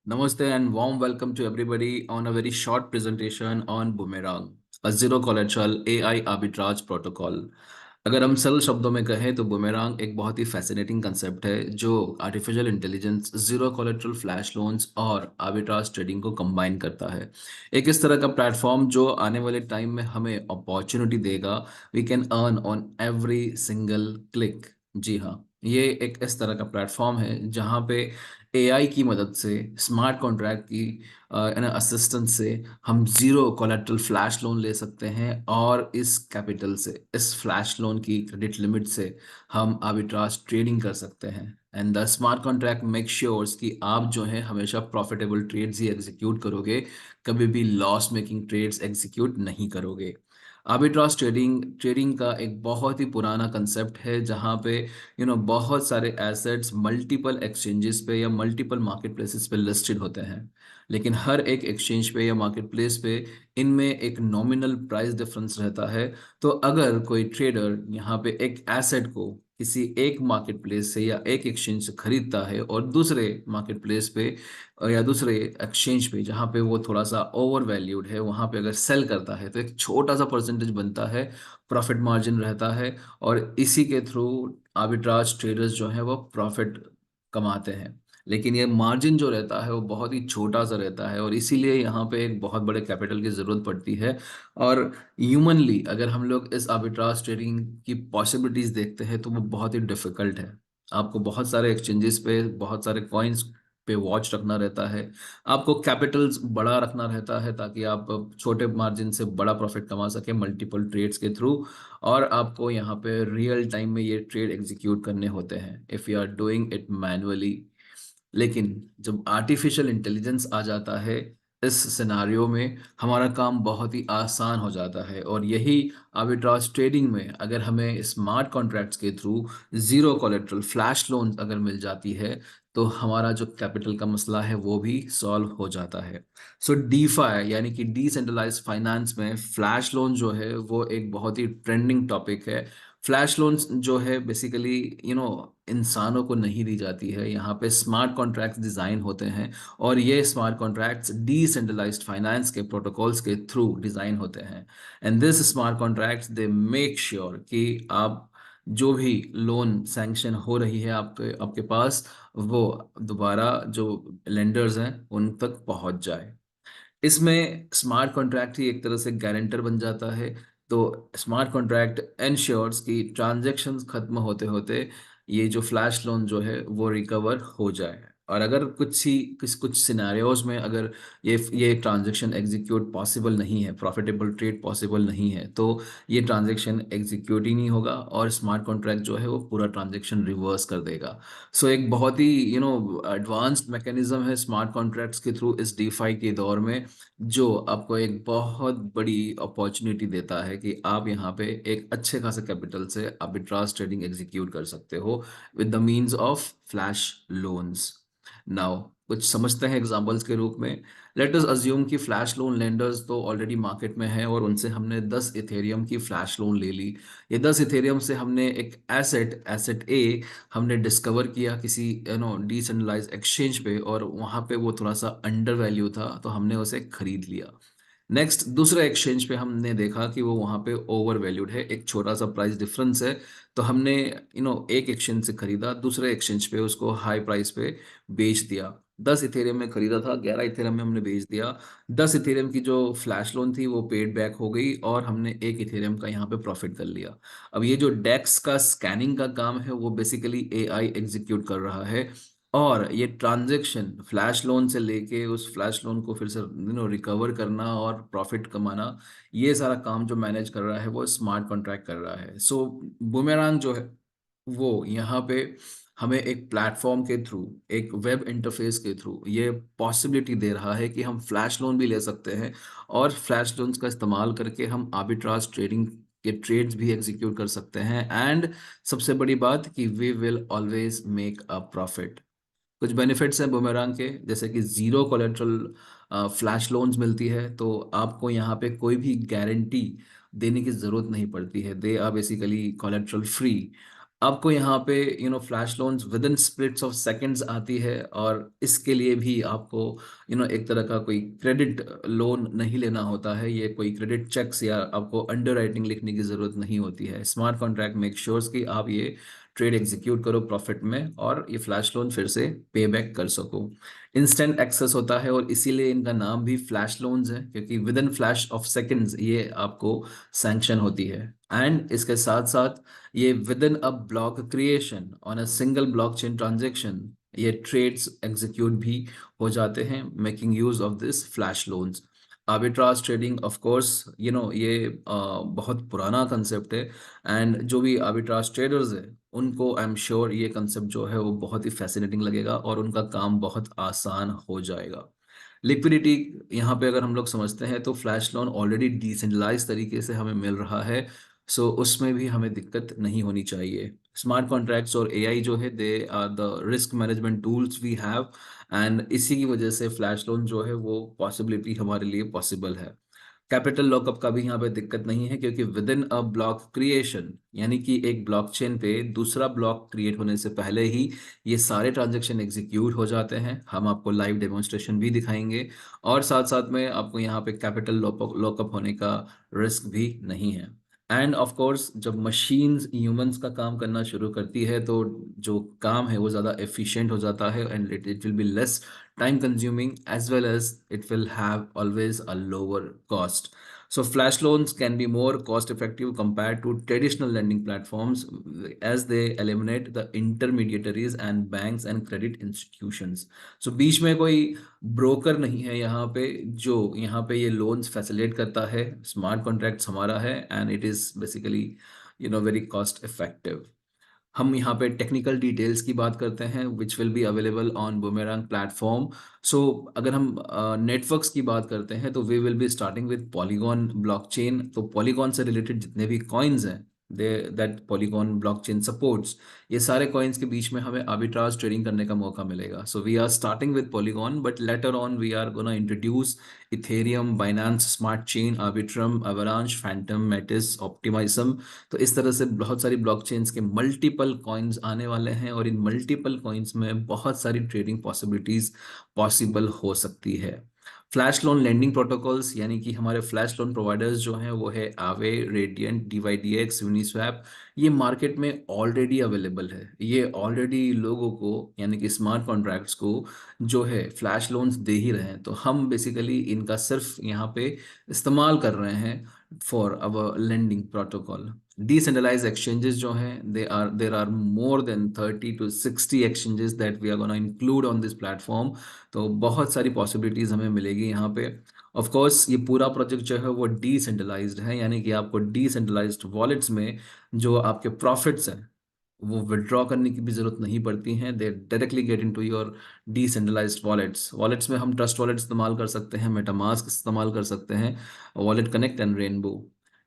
Namaste and warm welcome to everybody on a very short presentation on Boomerang, a zero collateral AI arbitrage protocol। अगर हम सरल शब्दों में कहें तो बुमेरांग एक बहुत ही फैसिनेटिंग कंसेप्ट है जो artificial intelligence, zero collateral flash loans और आर्बिट्राज ट्रेडिंग को कंबाइन करता है। एक इस तरह का प्लेटफॉर्म जो आने वाले टाइम में हमें अपॉर्चुनिटी देगा। We can earn on every single click. जी हाँ, ये एक इस तरह का प्लेटफॉर्म है जहाँ पे एआई की मदद से, स्मार्ट कॉन्ट्रैक्ट की असिस्टेंस से हम जीरो कोलेटरल फ्लैश लोन ले सकते हैं और इस कैपिटल से, इस फ्लैश लोन की क्रेडिट लिमिट से हम आर्बिट्राज ट्रेडिंग कर सकते हैं। And the smart contract make sures कि आप जो है हमेशा प्रॉफिटेबल ट्रेड्स ही एग्जीक्यूट करोगे, कभी भी लॉस मेकिंग ट्रेड्स एग्जीक्यूट नहीं करोगे। आर्बिट्राज ट्रेडिंग ट्रेडिंग का एक बहुत ही पुराना कंसेप्ट है जहाँ पे बहुत सारे एसेट्स मल्टीपल एक्सचेंजेस पे या मल्टीपल मार्केट प्लेसेस पे लिस्टेड होते हैं, लेकिन हर एक एक्सचेंज पे या मार्केट प्लेस पे इनमें एक नॉमिनल प्राइस डिफरेंस रहता है। तो अगर कोई ट्रेडर यहाँ पे एक एसेट को किसी एक मार्केट प्लेस से या एक एक्सचेंज से खरीदता है और दूसरे मार्केट प्लेस पे या दूसरे एक्सचेंज पे जहाँ पे वो थोड़ा सा ओवर वैल्यूड है वहाँ पे अगर सेल करता है तो एक छोटा सा परसेंटेज बनता है, प्रॉफिट मार्जिन रहता है। और इसी के थ्रू आर्बिट्राज ट्रेडर्स जो हैं वो प्रॉफिट कमाते हैं। लेकिन ये मार्जिन जो रहता है वो बहुत ही छोटा सा रहता है और इसीलिए यहाँ पे एक बहुत बड़े कैपिटल की ज़रूरत पड़ती है। और ह्यूमनली अगर हम लोग इस आर्बिट्राज ट्रेडिंग की पॉसिबिलिटीज़ देखते हैं तो वो बहुत ही डिफ़िकल्ट है। आपको बहुत सारे एक्सचेंजेस पे बहुत सारे कॉइन्स पे वॉच रखना रहता है। आपको कैपिटल्स बड़ा रखना रहता है ताकि आप छोटे मार्जिन से बड़ा प्रॉफिट कमा सके मल्टीपल ट्रेड्स के थ्रू। और आपको यहाँ पे रियल टाइम में ये ट्रेड एग्जीक्यूट करने होते हैं if you are doing it manually. लेकिन जब आर्टिफिशियल इंटेलिजेंस आ जाता है इस सिनारियो में हमारा काम बहुत ही आसान हो जाता है। और यही आर्बिट्राज ट्रेडिंग में अगर हमें स्मार्ट कॉन्ट्रैक्ट्स के through zero collateral flash loan अगर मिल जाती है तो हमारा जो कैपिटल का मसला है वो भी सॉल्व हो जाता है। सो डीफाई यानी कि डिसेंट्रलाइज्ड फाइनेंस में फ्लैश लोन जो है वो एक बहुत ही ट्रेंडिंग टॉपिक है। फ्लैश लोन्स जो है बेसिकली इंसानों को नहीं दी जाती है, यहाँ पे स्मार्ट कॉन्ट्रैक्ट्स डिज़ाइन होते हैं। और ये स्मार्ट कॉन्ट्रैक्ट्स डिसेंट्रलाइज्ड फाइनेंस के प्रोटोकॉल्स के थ्रू डिज़ाइन होते हैं। And this smart contracts they make sure कि आप जो भी लोन सैंक्शन हो रही है आपके आपके पास, वो दोबारा जो लेंडर्स हैं उन तक पहुंच जाए। इसमें स्मार्ट कॉन्ट्रैक्ट ही एक तरह से गारंटर बन जाता है। तो स्मार्ट कॉन्ट्रैक्ट एंश्योर्स कि ट्रांजैक्शंस खत्म होते होते ये जो फ्लैश लोन जो है वो रिकवर हो जाए। और अगर कुछ सिनेरियोज में अगर ये ट्रांजैक्शन एग्जीक्यूट पॉसिबल नहीं है, प्रॉफिटेबल ट्रेड पॉसिबल नहीं है, तो ये ट्रांजैक्शन एग्जीक्यूट ही नहीं होगा और स्मार्ट कॉन्ट्रैक्ट जो है वो पूरा ट्रांजैक्शन रिवर्स कर देगा। सो एक बहुत ही एडवांस्ड मैकेनिज्म है स्मार्ट कॉन्ट्रैक्ट्स के थ्रू इस डीफाई के दौर में, जो आपको एक बहुत बड़ी अपॉर्चुनिटी देता है कि आप यहाँ पे एक अच्छे खासे कैपिटल से आर्बिट्राज ट्रेडिंग एग्जीक्यूट कर सकते हो with the means of flash loans. Now कुछ समझते हैं एग्जांपल्स के रूप में। लेट अस अज्यूम कि फ्लैश लोन लेंडर्स तो ऑलरेडी मार्केट में हैं और उनसे हमने 10 इथेरियम की फ्लैश लोन ले ली। ये 10 इथेरियम से हमने एक एसेट एसेट ए हमने डिस्कवर किया किसी डिसेंट्रलाइज एक्सचेंज पे और वहाँ पे वो थोड़ा सा अंडर वैल्यू था तो हमने उसे खरीद लिया। नेक्स्ट दूसरे एक्सचेंज पे हमने देखा कि वो वहाँ पे ओवर वैल्यूड है, एक छोटा सा प्राइस डिफरेंस है। तो हमने एक एक्सचेंज से खरीदा, दूसरे एक्सचेंज पे उसको हाई प्राइस पे बेच दिया। 10 इथेरियम में खरीदा था, 11 इथेरियम में हमने बेच दिया। 10 इथेरियम की जो फ्लैश लोन थी वो पेड बैक हो गई और हमने 1 इथेरियम का यहाँ पे प्रॉफिट कर लिया। अब ये जो डेक्स का स्कैनिंग का काम है वो बेसिकली एआई एग्जीक्यूट कर रहा है। और ये ट्रांजैक्शन फ्लैश लोन से लेके उस फ्लैश लोन को फिर से रिकवर करना और प्रॉफिट कमाना, ये सारा काम जो मैनेज कर रहा है वो स्मार्ट कॉन्ट्रैक्ट कर रहा है। सो बुमेरांग जो है वो यहाँ पे हमें एक प्लेटफॉर्म के थ्रू, एक वेब इंटरफेस के थ्रू ये पॉसिबिलिटी दे रहा है कि हम फ्लैश लोन भी ले सकते हैं और फ्लैश लोन्स का इस्तेमाल करके हम आर्बिट्राज ट्रेडिंग के ट्रेड्स भी एग्जीक्यूट कर सकते हैं। एंड सबसे बड़ी बात कि we will always make a profit. कुछ बेनिफिट्स हैं बुमेरांग के, जैसे कि जीरो कोलेटरल फ्लैश लोन्स मिलती है, तो आपको यहाँ पे कोई भी गारंटी देने की ज़रूरत नहीं पड़ती है, they are basically collateral free. आपको यहाँ पे flash loans within splits of seconds आती है, और इसके लिए भी आपको एक तरह का कोई क्रेडिट लोन नहीं लेना होता है, ये कोई क्रेडिट चेक्स या आपको अंडरराइटिंग लिखने की ज़रूरत नहीं होती है। स्मार्ट कॉन्ट्रैक्ट मेक श्योर्स कि आप ये ट्रेड एग्जीक्यूट करो प्रॉफिट में, और ये फ्लैश लोन फिर से पे बैक कर सको। इंस्टेंट एक्सेस होता है, और इसीलिए इनका नाम भी फ्लैश लोन्स है, क्योंकि with in flash of seconds ये आपको सैंक्शन होती है। एंड इसके साथ साथ ये with in a block creation on a single blockchain transaction ये ट्रेड्स एग्जीक्यूट भी हो जाते हैं, making use of this flash loans. Arbitrage trading of course ये बहुत पुराना कंसेप्ट है, एंड जो भी आर्बिट्राज ट्रेडर्स है उनको आई एम श्योर ये कंसेप्ट जो है वो बहुत ही फैसिनेटिंग लगेगा, और उनका काम बहुत आसान हो जाएगा। लिक्विडिटी यहाँ पे अगर हम लोग समझते हैं, तो फ्लैश लोन ऑलरेडी डिसेंट्रलाइज तरीके से हमें मिल रहा है, सो उसमें भी हमें दिक्कत नहीं होनी चाहिए। स्मार्ट कॉन्ट्रैक्ट्स और एआई जो है, they are the risk management tools we have, and इसी की वजह से फ्लैश लोन जो है वो पॉसिबिलिटी हमारे लिए पॉसिबल है। कैपिटल लॉकअप का भी यहाँ पे दिक्कत नहीं है, क्योंकि with in a block creation, यानी कि एक ब्लॉकचेन पे दूसरा ब्लॉक क्रिएट होने से पहले ही ये सारे ट्रांजैक्शन एग्जीक्यूट हो जाते हैं। हम आपको लाइव डेमोन्स्ट्रेशन भी दिखाएंगे, और साथ साथ में आपको यहाँ पे कैपिटल लॉकअप होने का रिस्क भी नहीं है। एंड ऑफ कोर्स जब मशीन्स ह्यूमंस का काम करना शुरू करती है, तो जो काम है वो ज़्यादा एफिशिएंट हो जाता है, and it will be less time consuming, as well as it will have always a lower cost. So flash loans can be more cost effective compared to traditional lending platforms, as they eliminate the intermediaries and banks and credit institutions. So बीच में कोई broker नहीं है यहाँ पे, जो यहाँ पे ये लोन्स फैसिलिटेट करता है। स्मार्ट कॉन्ट्रैक्ट्स हमारा है, and it is basically very cost effective. हम यहाँ पे टेक्निकल डिटेल्स की बात करते हैं, which will be available on Boomerang platform. So अगर हम नेटवर्क्स की बात करते हैं, तो we will be starting with Polygon blockchain. तो पॉलीगॉन से रिलेटेड जितने भी कॉइन्स हैं, they that Polygon blockchain supports, ये सारे कॉइन्स के बीच में हमें आर्बिट्राज ट्रेडिंग करने का मौका मिलेगा। So we are starting with Polygon, but later on we are gonna introduce Ethereum, Binance Smart Chain, Arbitrum, Avalanche, Fantom, Metis, Optimism. तो इस तरह से बहुत सारी ब्लॉकचेन्स के मल्टीपल कॉइन्स आने वाले हैं, और इन मल्टीपल कॉइन्स में बहुत सारी ट्रेडिंग पॉसिबिलिटीज पॉसिबल हो सकती है। फ्लैश लोन लेंडिंग प्रोटोकॉल्स, यानी कि हमारे फ्लैश लोन प्रोवाइडर्स जो हैं वो है आवे, रेडियंट, डीवाईडीएक्स, यूनिस्वैप। ये मार्केट में ऑलरेडी अवेलेबल है, ये ऑलरेडी लोगों को यानी कि स्मार्ट कॉन्ट्रैक्ट्स को जो है फ्लैश लोन्स दे ही रहे हैं। तो हम बेसिकली इनका सिर्फ यहाँ पे इस्तेमाल कर रहे हैं for our lending protocol. Decentralized exchanges जो हैं, there are more than 30 to 60 exchanges that we are going to include on this platform. तो बहुत सारी possibilities हमें मिलेगी यहाँ पे। Of course ये पूरा प्रोजेक्ट जो है वो decentralized है, यानी कि आपको decentralized wallets में जो आपके profits हैं वो विड्रॉ करने की भी जरूरत नहीं पड़ती हैं। They directly get into your decentralised wallets में हम ट्रस्ट वॉलेट इस्तेमाल कर सकते हैं, मेटामास्क इस्तेमाल कर सकते हैं, Wallet Connect and Rainbow.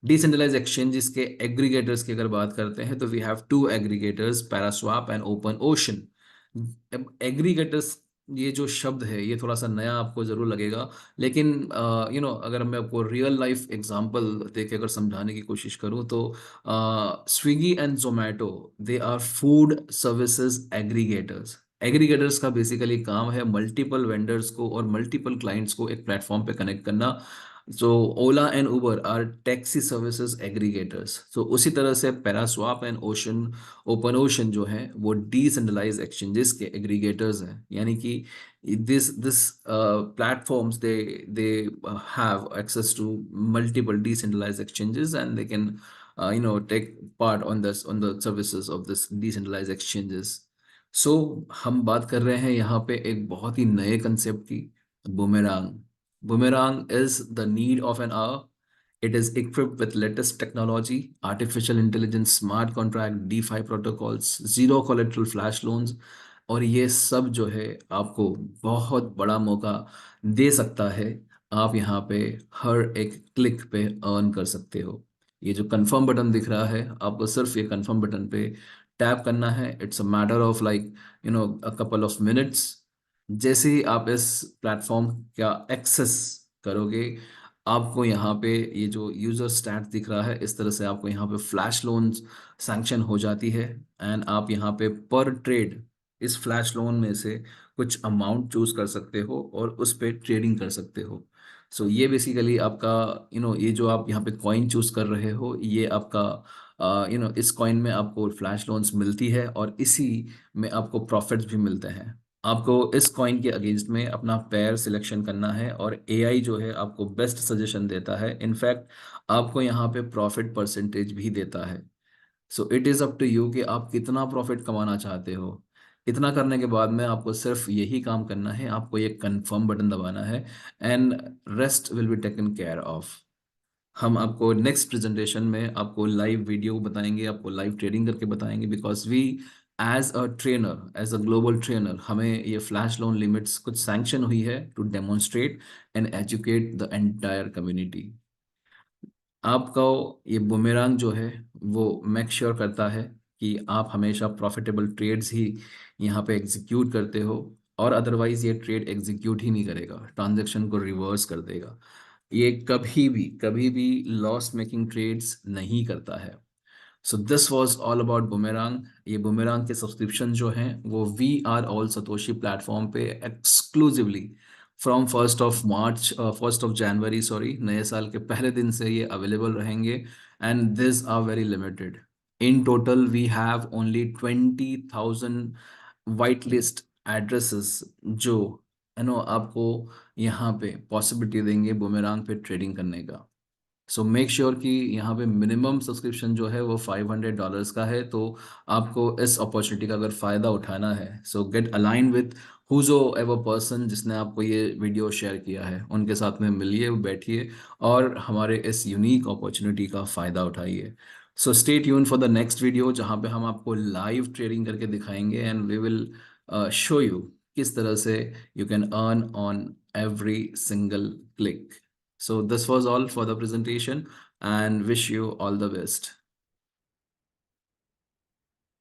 Decentralize exchanges के एग्रीगेटर्स की अगर बात करते हैं, तो we have two aggregators, ParaSwap and Open Ocean. Aggregators, ये जो शब्द है ये थोड़ा सा नया आपको जरूर लगेगा, लेकिन अगर मैं आपको रियल लाइफ एग्जांपल दे के अगर समझाने की कोशिश करूं, तो Swiggy and Zomato, they are food services aggregators. Aggregators का बेसिकली काम है मल्टीपल वेंडर्स को और मल्टीपल क्लाइंट्स को एक प्लेटफॉर्म पे कनेक्ट करना। जो Ola and Uber are taxi services aggregators, तो उसी तरह से पैरास्वाप एंड ओपन ओशन जो है वो डिसेंट्रलाइज एक्सचेंजेस के एग्रीगेटर्स हैं, यानी कि this platforms, they have access to multiple decentralized exchanges, and they can take part on the services of this decentralized exchanges. So हम बात कर रहे हैं यहाँ पे एक बहुत ही नए कंसेप्ट की, boomerang. Boomerang is the need of an hour. It is equipped with latest technology, artificial intelligence, smart contract, DeFi protocols, zero collateral flash loans, और ये सब जो है आपको बहुत बड़ा मौका दे सकता है। आप यहाँ पे हर एक क्लिक पे अर्न कर सकते हो। ये जो कंफर्म बटन दिख रहा है, आपको सिर्फ ये कंफर्म बटन पे टैप करना है। It's a matter of like a couple of minutes. जैसे ही आप इस प्लेटफॉर्म का एक्सेस करोगे, आपको यहाँ पे ये जो यूजर स्टैट दिख रहा है, इस तरह से आपको यहाँ पे फ्लैश लोन्स सैंक्शन हो जाती है। एंड आप यहाँ पे पर ट्रेड इस फ्लैश लोन में से कुछ अमाउंट चूज कर सकते हो और उस पे ट्रेडिंग कर सकते हो। सो ये बेसिकली आपका ये जो आप यहाँ पे कॉइन चूज कर रहे हो, ये आपका इस कॉइन में आपको फ्लैश लोन्स मिलती है और इसी में आपको प्रॉफिट्स भी मिलते हैं। आपको इस कॉइन के अगेंस्ट में अपना पेयर सिलेक्शन करना है और एआई जो है आपको बेस्ट सजेशन देता है। इनफैक्ट आपको यहाँ पे प्रॉफिट परसेंटेज भी देता है। So it is up to you कि आप कितना प्रॉफिट कमाना चाहते हो। इतना करने के बाद में आपको सिर्फ यही काम करना है, आपको ये कंफर्म बटन दबाना है and rest will be taken care of. हम आपको नेक्स्ट प्रेजेंटेशन में आपको लाइव वीडियो बताएंगे, आपको लाइव ट्रेडिंग करके बताएंगे, because we as a trainer, as a global trainer, हमें ये फ्लैश लोन लिमिट्स कुछ सैंक्शन हुई है to demonstrate and educate the entire community. आपका ये बुमेरांग जो है वो मेक श्योर करता है कि आप हमेशा प्रॉफिटेबल ट्रेड्स ही यहाँ पे एग्जीक्यूट करते हो, और अदरवाइज ये ट्रेड एग्जीक्यूट ही नहीं करेगा, ट्रांजैक्शन को रिवर्स कर देगा। ये कभी भी लॉस मेकिंग ट्रेड्स नहीं करता है। So this was all about Boomerang. ये बुमेरांग के सब्सक्रिप्शन जो हैं वो we are all Satoshi platform पे exclusively from 1 first of January, sorry, नए साल के पहले दिन से ये अवेलेबल रहेंगे। And this are very limited. In total we have only 20,000 white list addresses जो आपको यहाँ पे पॉसिबिलिटी देंगे बुमेरांग पे ट्रेडिंग करने का। सो मेक श्योर कि यहाँ पे मिनिमम सब्सक्रिप्शन जो है वो $500 का है। तो आपको इस अपॉर्चुनिटी का अगर फ़ायदा उठाना है, सो गेट अलाइन विथ हुजो एवर पर्सन जिसने आपको ये वीडियो शेयर किया है, उनके साथ में मिलिए, बैठिए और हमारे इस यूनिक अपॉर्चुनिटी का फ़ायदा उठाइए। So stay tune for the next video, जहाँ पे हम आपको लाइव ट्रेडिंग करके दिखाएंगे and we will show you किस तरह से you can earn on every single click. So this was all for the presentation and wish you all the best.